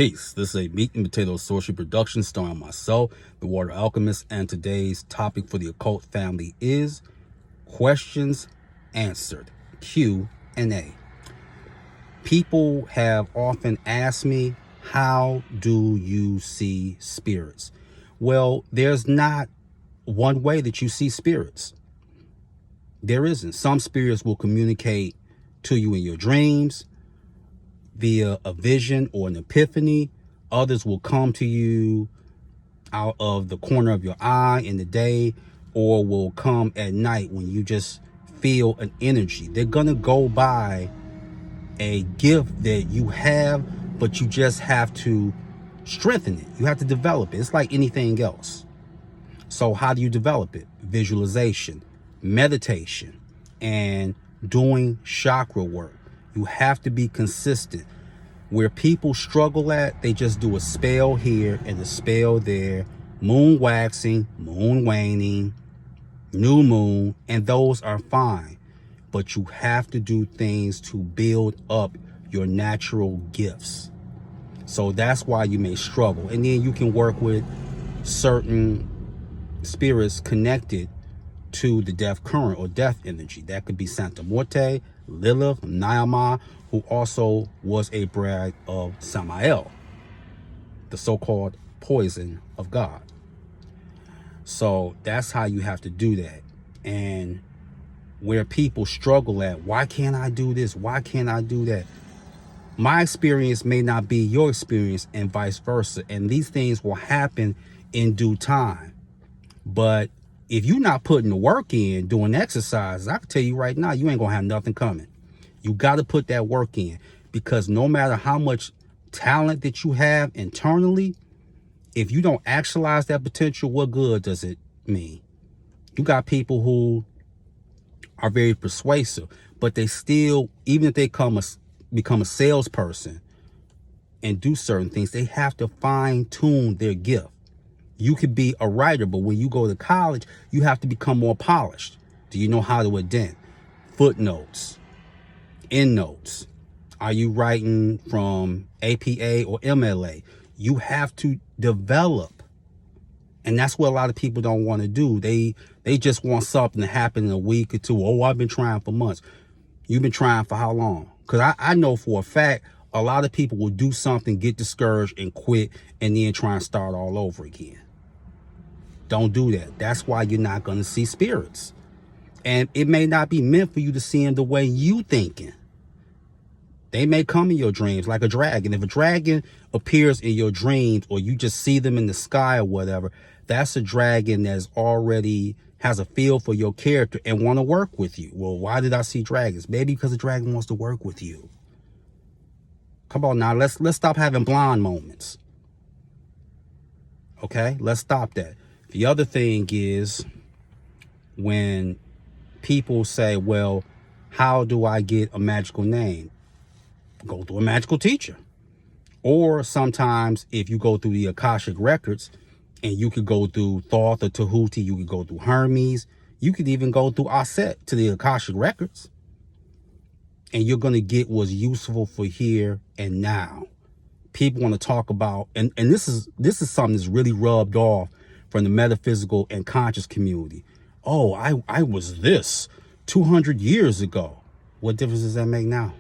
Peace. This is a Meat and Potato Sorcery production starring myself, the Water Alchemist, and today's topic for the occult family is questions answered, Q&A. People have often asked me, how do you see spirits? Well, there's not one way that you see spirits. There isn't. Some spirits will communicate to you in your dreams via a vision or an epiphany. Others will come to you out of the corner of your eye in the day, or will come at night when you just feel an energy. They're gonna go by a gift that you have, but you just have to strengthen it. You have to develop it. It's like anything else. So how do you develop it? Visualization, meditation, and doing chakra work. You have to be consistent. Where people struggle at, they just do a spell here and a spell there, moon waxing, moon waning, new moon, and those are fine. But you have to do things to build up your natural gifts. So that's why you may struggle. And then you can work with certain spirits connected to the death current or death energy. That could be Santa Muerte, Lilith, Nyama, who also was a bride of Samael, the so-called poison of God. So that's how you have to do that. And where people struggle at, why can't I do this? Why can't I do that? My experience may not be your experience, and vice versa. And these things will happen in due time. But if you're not putting the work in, doing exercises, I can tell you right now, you ain't gonna have nothing coming. You got to put that work in, because no matter how much talent that you have internally, if you don't actualize that potential, what good does it mean? You got people who are very persuasive, but they still, even if they become a salesperson and do certain things, they have to fine tune their gift. You could be a writer, but when you go to college, you have to become more polished. Do you know how to indent? Footnotes, endnotes. Are you writing from APA or MLA? You have to develop. And that's what a lot of people don't want to do. They just want something to happen in a week or two. Oh, I've been trying for months. You've been trying for how long? Because I know for a fact, a lot of people will do something, get discouraged and quit, and then try and start all over again. Don't do that. That's why you're not going to see spirits. And it may not be meant for you to see them the way you thinking. They may come in your dreams like a dragon. If a dragon appears in your dreams, or you just see them in the sky or whatever, that's a dragon that's already has a feel for your character and want to work with you. Well, why did I see dragons? Maybe because the dragon wants to work with you. Come on now, let's stop having blind moments. Okay, let's stop that. The other thing is when people say, well, how do I get a magical name? Go through a magical teacher. Or sometimes if you go through the Akashic records, and you could go through Thoth or Tahuti, you could go through Hermes, you could even go through Aset to the Akashic records. And you're going to get what's useful for here and now. People want to talk about, and this is something that's really rubbed off from the metaphysical and conscious community. Oh, I was this 200 years ago. What difference does that make now?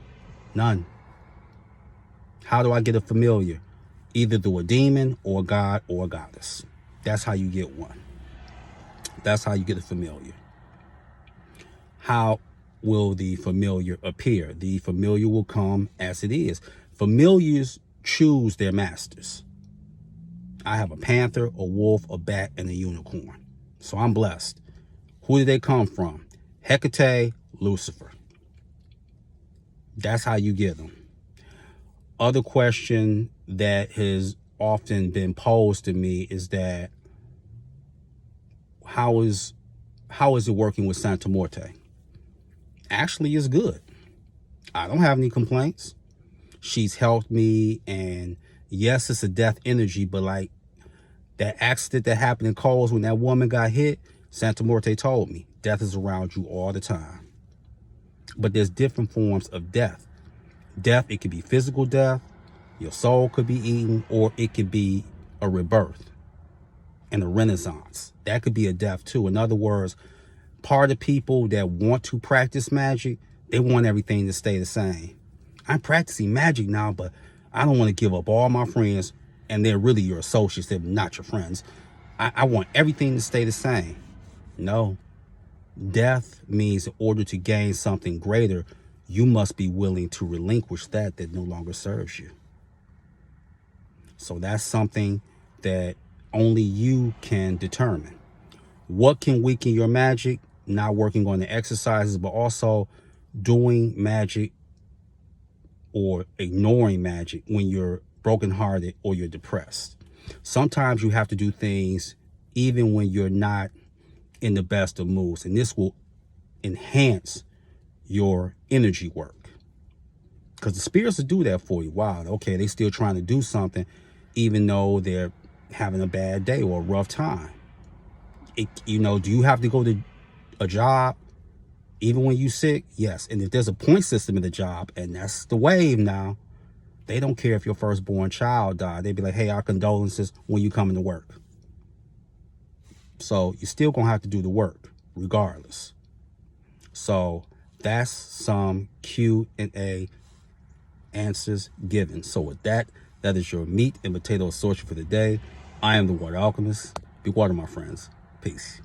None. How do I get a familiar? Either through a demon or a god or a goddess. That's how you get one. That's how you get a familiar. How will the familiar appear? The familiar will come as it is. Familiars choose their masters. I have a panther, a wolf, a bat, and a unicorn. So I'm blessed. Who did they come from? Hecate, Lucifer. That's how you get them. Other question that has often been posed to me is that how is it working with Santa Muerte? Actually, it's good. I don't have any complaints. She's helped me, and yes, it's a death energy, but like that accident that happened in Coles when that woman got hit, Santa Muerte told me, death is around you all the time. But there's different forms of death. Death, it could be physical death, Your soul could be eaten, or it could be a rebirth and a renaissance. That could be a death too. In other words, part of people that want to practice magic, they want everything to stay the same. I'm practicing magic now, but I don't want to give up all my friends, and they're really your associates, they're not your friends. I want everything to stay the same. No. Death means in order to gain something greater, you must be willing to relinquish that no longer serves you. So that's something that only you can determine. What can weaken your magic? Not working on the exercises, but also doing magic or ignoring magic when you're brokenhearted or you're depressed. Sometimes you have to do things even when you're not in the best of moods, and this will enhance your energy work, because the spirits will do that for you. Wow, okay, they still trying to do something even though they're having a bad day or a rough time. Do you have to go to a job even when you're sick? Yes. And if there's a point system in the job, and that's the wave now, they don't care if your firstborn child died. They'd be like, hey, our condolences when you coming to work. So you're still gonna have to do the work regardless. So that's some Q&A answers given. So with that, that is your meat and potato sorcery for the day. I am the Water Alchemist. Be water, my friends. Peace.